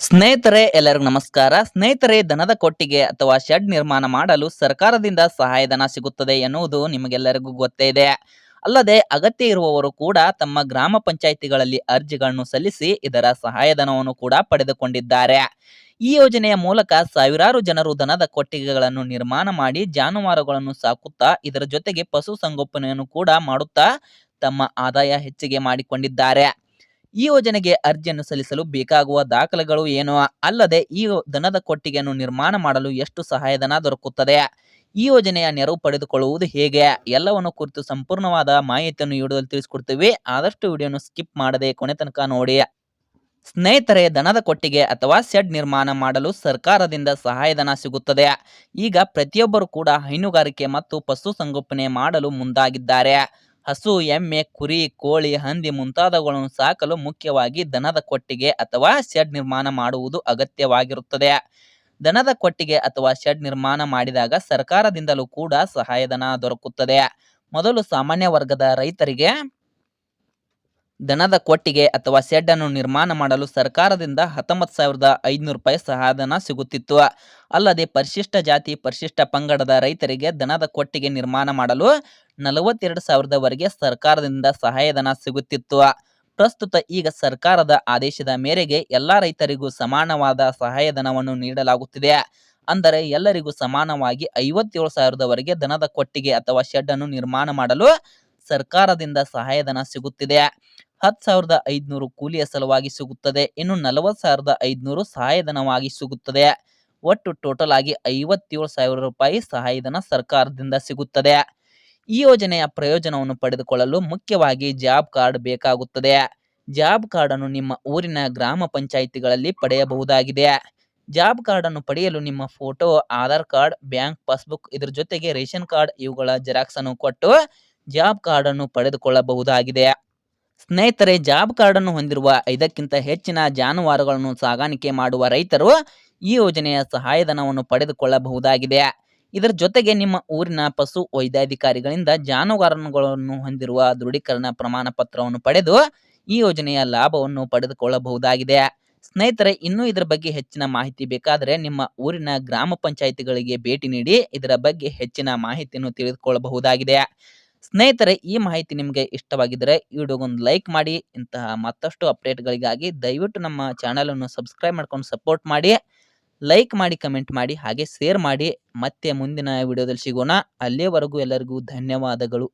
ಸ್ನೇಹಿತರೆ ಎಲ್ಲರಿಗೂ ನಮಸ್ಕಾರ. ಸ್ನೇಹಿತರೆ, ದನದ ಕೊಟ್ಟಿಗೆ ಅಥವಾ ಶೆಡ್ ನಿರ್ಮಾಣ ಮಾಡಲು ಸರ್ಕಾರದಿಂದ ಸಹಾಯಧನ ಸಿಗುತ್ತದೆ ಎನ್ನುವುದು ನಿಮಗೆಲ್ಲರಿಗೂ ಗೊತ್ತೇ ಇದೆ. ಅಲ್ಲದೆ ಅಗತ್ಯ ಇರುವವರು ಕೂಡ ತಮ್ಮ ಗ್ರಾಮ ಪಂಚಾಯಿತಿಗಳಲ್ಲಿ ಅರ್ಜಿಗಳನ್ನು ಸಲ್ಲಿಸಿ ಇದರ ಸಹಾಯಧನವನ್ನು ಕೂಡ ಪಡೆದುಕೊಂಡಿದ್ದಾರೆ. ಈ ಯೋಜನೆಯ ಮೂಲಕ ಸಾವಿರಾರು ಜನರು ದನದ ಕೊಟ್ಟಿಗೆಗಳನ್ನು ನಿರ್ಮಾಣ ಮಾಡಿ ಜಾನುವಾರುಗಳನ್ನು ಸಾಕುತ್ತಾ ಇದರ ಜೊತೆಗೆ ಪಶು ಸಂಗೋಪನೆಯನ್ನು ಕೂಡ ಮಾಡುತ್ತಾ ತಮ್ಮ ಆದಾಯ ಹೆಚ್ಚಿಗೆ ಮಾಡಿಕೊಂಡಿದ್ದಾರೆ. ಈ ಯೋಜನೆಗೆ ಅರ್ಜಿಯನ್ನು ಸಲ್ಲಿಸಲು ಬೇಕಾಗುವ ದಾಖಲೆಗಳು ಏನು, ಅಲ್ಲದೆ ಈ ದನದ ಕೊಟ್ಟಿಗೆಯನ್ನು ನಿರ್ಮಾಣ ಮಾಡಲು ಎಷ್ಟು ಸಹಾಯಧನ ದೊರಕುತ್ತದೆ, ಈ ಯೋಜನೆಯ ನೆರವು ಪಡೆದುಕೊಳ್ಳುವುದು ಹೇಗೆ, ಎಲ್ಲವನ್ನು ಕುರಿತು ಸಂಪೂರ್ಣವಾದ ಮಾಹಿತಿಯನ್ನು ಈ ವಿಡಿಯೋದಲ್ಲಿ ತಿಳಿಸಿಕೊಡ್ತೀವಿ. ಆದಷ್ಟು ವಿಡಿಯೋನು ಸ್ಕಿಪ್ ಮಾಡದೆ ಕೊನೆ ತನಕ ನೋಡಿ. ಸ್ನೇಹಿತರೆ, ದನದ ಕೊಟ್ಟಿಗೆ ಅಥವಾ ಶೆಡ್ ನಿರ್ಮಾಣ ಮಾಡಲು ಸರ್ಕಾರದಿಂದ ಸಹಾಯಧನ ಸಿಗುತ್ತದೆ. ಈಗ ಪ್ರತಿಯೊಬ್ಬರು ಕೂಡ ಹೈನುಗಾರಿಕೆ ಮತ್ತು ಪಶು ಸಂಗೋಪನೆ ಮಾಡಲು ಮುಂದಾಗಿದ್ದಾರೆ. ಹಸು, ಎಮ್ಮೆ, ಕುರಿ, ಕೋಳಿ, ಹಂದಿ ಮುಂತಾದವುಗಳನ್ನು ಸಾಕಲು ಮುಖ್ಯವಾಗಿ ದನದ ಕೊಟ್ಟಿಗೆ ಅಥವಾ ಶೆಡ್ ನಿರ್ಮಾಣ ಮಾಡುವುದು ಅಗತ್ಯವಾಗಿರುತ್ತದೆ. ದನದ ಕೊಟ್ಟಿಗೆ ಅಥವಾ ಶೆಡ್ ನಿರ್ಮಾಣ ಮಾಡಿದಾಗ ಸರ್ಕಾರದಿಂದಲೂ ಕೂಡ ಸಹಾಯಧನ ದೊರಕುತ್ತದೆ. ಮೊದಲು ಸಾಮಾನ್ಯ ವರ್ಗದ ರೈತರಿಗೆ ದನದ ಕೊಟ್ಟಿಗೆ ಅಥವಾ ಶೆಡ್ ಅನ್ನು ನಿರ್ಮಾಣ ಮಾಡಲು ಸರ್ಕಾರದಿಂದ 19,500 ರೂಪಾಯಿ ಸಹಾಯಧನ ಸಿಗುತ್ತಿತ್ತು. ಅಲ್ಲದೆ ಪರಿಶಿಷ್ಟ ಜಾತಿ, ಪರಿಶಿಷ್ಟ ಪಂಗಡದ ರೈತರಿಗೆ ದನದ ಕೊಟ್ಟಿಗೆ ನಿರ್ಮಾಣ ಮಾಡಲು 42,000ವರೆಗೆ ಸರ್ಕಾರದಿಂದ ಸಹಾಯಧನ ಸಿಗುತ್ತಿತ್ತು. ಪ್ರಸ್ತುತ ಈಗ ಸರ್ಕಾರದ ಆದೇಶದ ಮೇರೆಗೆ ಎಲ್ಲಾ ರೈತರಿಗೂ ಸಮಾನವಾದ ಸಹಾಯಧನವನ್ನು ನೀಡಲಾಗುತ್ತಿದೆ. ಅಂದರೆ ಎಲ್ಲರಿಗೂ ಸಮಾನವಾಗಿ 57,000ವರೆಗೆ ದನದ ಕೊಟ್ಟಿಗೆ ಅಥವಾ ಶೆಡ್ ಅನ್ನು ನಿರ್ಮಾಣ ಮಾಡಲು ಸರ್ಕಾರದಿಂದ ಸಹಾಯಧನ ಸಿಗುತ್ತಿದೆ. 10,500 ಕೂಲಿಯ ಸಲುವಾಗಿ ಸಿಗುತ್ತದೆ. ಇನ್ನು 40,500 ಸಹಾಯಧನವಾಗಿ ಸಿಗುತ್ತದೆ. ಒಟ್ಟು ಟೋಟಲ್ ಆಗಿ 57,000 ರೂಪಾಯಿ ಸಹಾಯಧನ ಸರ್ಕಾರದಿಂದ ಸಿಗುತ್ತದೆ. ಈ ಯೋಜನೆಯ ಪ್ರಯೋಜನವನ್ನು ಪಡೆದುಕೊಳ್ಳಲು ಮುಖ್ಯವಾಗಿ ಜಾಬ್ ಕಾರ್ಡ್ ಬೇಕಾಗುತ್ತದೆ. ಜಾಬ್ ಕಾರ್ಡ್ ಅನ್ನು ನಿಮ್ಮ ಊರಿನ ಗ್ರಾಮ ಪಂಚಾಯಿತಿಗಳಲ್ಲಿ ಪಡೆಯಬಹುದಾಗಿದೆ. ಜಾಬ್ ಕಾರ್ಡ್ ಅನ್ನು ಪಡೆಯಲು ನಿಮ್ಮ photo, Aadhaar card, bank passbook, ಇದರ ಜೊತೆಗೆ ರೇಷನ್ ಕಾರ್ಡ್ ಇವುಗಳ ಜೆರಾಕ್ಸ್ ಅನ್ನು ಕೊಟ್ಟು ಜಾಬ್ ಕಾರ್ಡ್ ಅನ್ನು ಪಡೆದುಕೊಳ್ಳಬಹುದಾಗಿದೆ. ಸ್ನೇಹಿತರೆ, ಜಾಬ್ ಕಾರ್ಡ್ ಅನ್ನು ಹೊಂದಿರುವ 5ಕ್ಕಿಂತ ಹೆಚ್ಚಿನ ಜಾನುವಾರುಗಳನ್ನು ಸಾಗಾಣಿಕೆ ಮಾಡುವ ರೈತರು ಈ ಯೋಜನೆಯ ಸಹಾಯಧನವನ್ನು ಪಡೆದುಕೊಳ್ಳಬಹುದಾಗಿದೆ. ಇದರ ಜೊತೆಗೆ ನಿಮ್ಮ ಊರಿನ ಪಶು ವೈದ್ಯಾಧಿಕಾರಿಗಳಿಂದ ಜಾನುವಾರುಗಳನ್ನು ಹೊಂದಿರುವ ದೃಢೀಕರಣ ಪ್ರಮಾಣ ಪತ್ರವನ್ನು ಪಡೆದು ಈ ಯೋಜನೆಯ ಲಾಭವನ್ನು ಪಡೆದುಕೊಳ್ಳಬಹುದಾಗಿದೆ. ಸ್ನೇಹಿತರೆ, ಇನ್ನೂ ಇದರ ಬಗ್ಗೆ ಹೆಚ್ಚಿನ ಮಾಹಿತಿ ಬೇಕಾದರೆ ನಿಮ್ಮ ಊರಿನ ಗ್ರಾಮ ಪಂಚಾಯಿತಿಗಳಿಗೆ ಭೇಟಿ ನೀಡಿ ಇದರ ಬಗ್ಗೆ ಹೆಚ್ಚಿನ ಮಾಹಿತಿಯನ್ನು ತಿಳಿದುಕೊಳ್ಳಬಹುದಾಗಿದೆ. ಸ್ನೇಹಿತರೆ, ಈ ಮಾಹಿತಿ ನಿಮಗೆ ಇಷ್ಟವಾಗಿದ್ದರೆ ಈ ವಿಡಿಯೋಗೊಂದು ಲೈಕ್ ಮಾಡಿ. ಇಂತಹ ಮತ್ತಷ್ಟು ಅಪ್ಡೇಟ್ಗಳಿಗಾಗಿ ದಯವಿಟ್ಟು ನಮ್ಮ ಚಾನಲನ್ನು ಸಬ್ಸ್ಕ್ರೈಬ್ ಮಾಡ್ಕೊಂಡು ಸಪೋರ್ಟ್ ಮಾಡಿ. ಲೈಕ್ ಮಾಡಿ, ಕಮೆಂಟ್ ಮಾಡಿ, ಹಾಗೆ ಶೇರ್ ಮಾಡಿ. ಮತ್ತೆ ಮುಂದಿನ ವಿಡಿಯೋದಲ್ಲಿ ಸಿಗೋಣ. ಅಲ್ಲಿಯವರೆಗೂ ಎಲ್ಲರಿಗೂ ಧನ್ಯವಾದಗಳು.